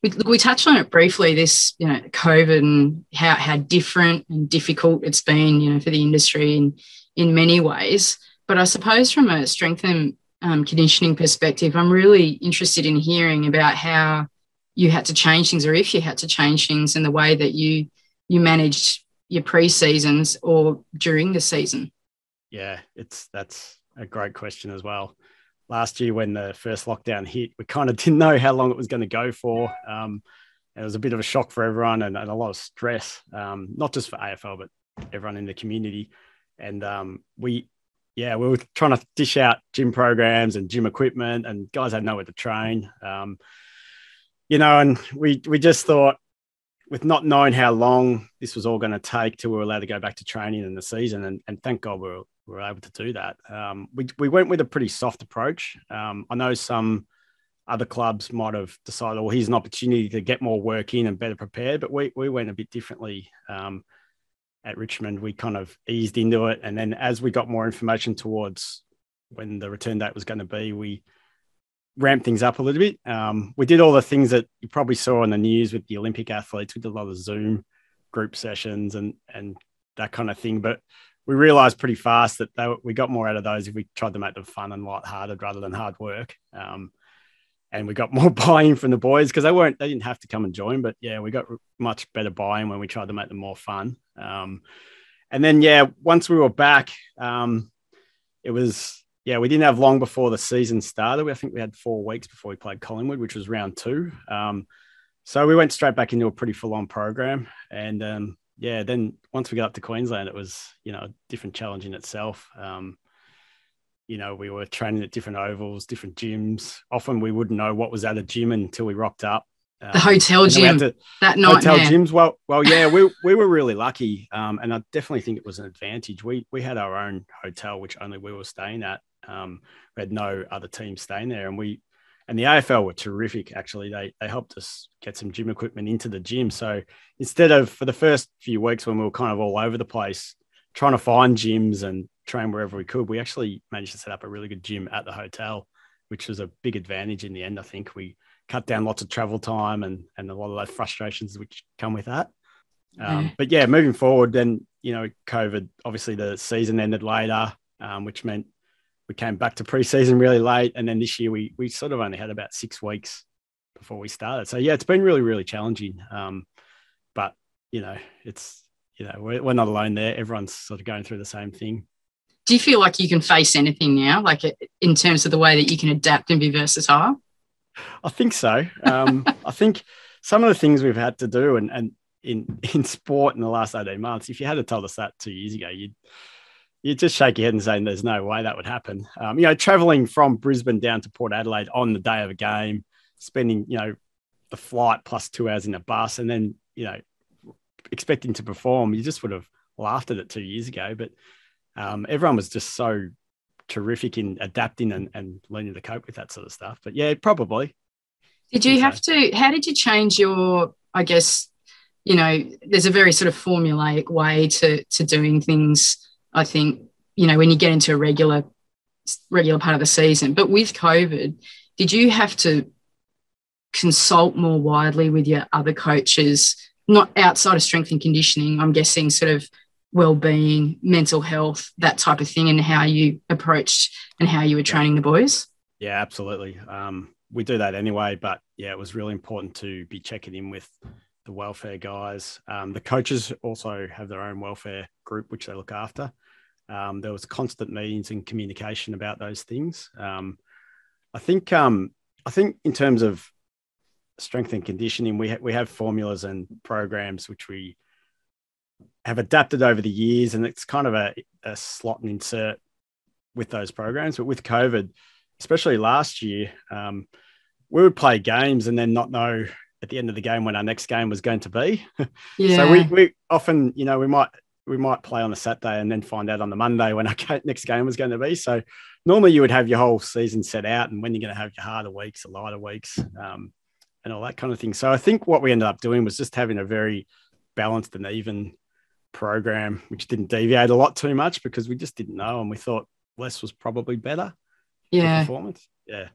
we touched on it briefly, this, COVID and how different and difficult it's been, for the industry in many ways. But I suppose from a strength and conditioning perspective, I'm really interested in hearing about how you had to change things, or if you had to change things in the way that you managed your pre-seasons or during the season. Yeah, that's a great question as well. Last year when the first lockdown hit, we kind of didn't know how long it was going to go for. It was a bit of a shock for everyone and a lot of stress, not just for AFL, but everyone in the community. And we were trying to dish out gym programs and gym equipment, and guys had nowhere to train. And we just thought, with not knowing how long this was all going to take till we were allowed to go back to training in the season, and thank God we were able to do that. We went with a pretty soft approach. I know some other clubs might have decided, well, here's an opportunity to get more work in and better prepared, but we went a bit differently. At Richmond, we kind of eased into it. And then as we got more information towards when the return date was going to be, we ramped things up a little bit. We did all the things that you probably saw in the news with the Olympic athletes. We did a lot of Zoom group sessions and that kind of thing. But we realized pretty fast that we got more out of those if we tried to make them fun and lighthearted rather than hard work. And we got more buy-in from the boys because they didn't have to come and join, but yeah, we got much better buy-in when we tried to make them more fun. And then, once we were back, we didn't have long before the season started. I think we had 4 weeks before we played Collingwood, which was round 2. So we went straight back into a pretty full-on program. And then once we got up to Queensland, it was, a different challenge in itself. We were training at different ovals, different gyms. Often we wouldn't know what was at a gym until we rocked up. The hotel gym that night. Hotel gyms. Well, yeah, we were really lucky. And I definitely think it was an advantage. We had our own hotel, which only we were staying at. We had no other team staying there. And the AFL were terrific, actually. They helped us get some gym equipment into the gym. So instead of, for the first few weeks when we were kind of all over the place, trying to find gyms and train wherever we could, we actually managed to set up a really good gym at the hotel, which was a big advantage in the end. I think we cut down lots of travel time and a lot of those frustrations which come with that. But yeah, moving forward, then, COVID, obviously the season ended later, which meant we came back to preseason really late. And then this year we sort of only had about 6 weeks before we started. So yeah, it's been really, really challenging. But, it's, we're not alone there. Everyone's sort of going through the same thing. Do you feel like you can face anything now, like in terms of the way that you can adapt and be versatile? I think so. I think some of the things we've had to do and in sport in the last 18 months, if you had told us that 2 years ago, you'd just shake your head and say, there's no way that would happen. Traveling from Brisbane down to Port Adelaide on the day of a game, spending, the flight plus 2 hours in a bus and then, expecting to perform, you just would have laughed at it 2 years ago. But everyone was just so terrific in adapting and learning to cope with that sort of stuff. But yeah, probably. Did you have to, how did you change your, I guess, there's a very sort of formulaic way to doing things, I think, when you get into a regular part of the season. But with COVID, did you have to consult more widely with your other coaches, not outside of strength and conditioning, I'm guessing sort of well-being, mental health, that type of thing, and how you approached and how you were training the boys? Yeah, absolutely. We do that anyway, but yeah, it was really important to be checking in with the welfare guys. The coaches also have their own welfare group, which they look after. There was constant meetings and communication about those things. I think in terms of strength and conditioning, we have formulas and programs which we have adapted over the years, and it's kind of a slot and insert with those programs. But with COVID, especially last year, we would play games and then not know at the end of the game when our next game was going to be. Yeah. So we often, we might play on a Saturday and then find out on the Monday when our next game was going to be. So normally you would have your whole season set out and when you're going to have your harder weeks, the lighter weeks, and all that kind of thing. So I think what we ended up doing was just having a very balanced and even program, which didn't deviate a lot too much because we just didn't know. And we thought less was probably better. Yeah. For performance. Yeah.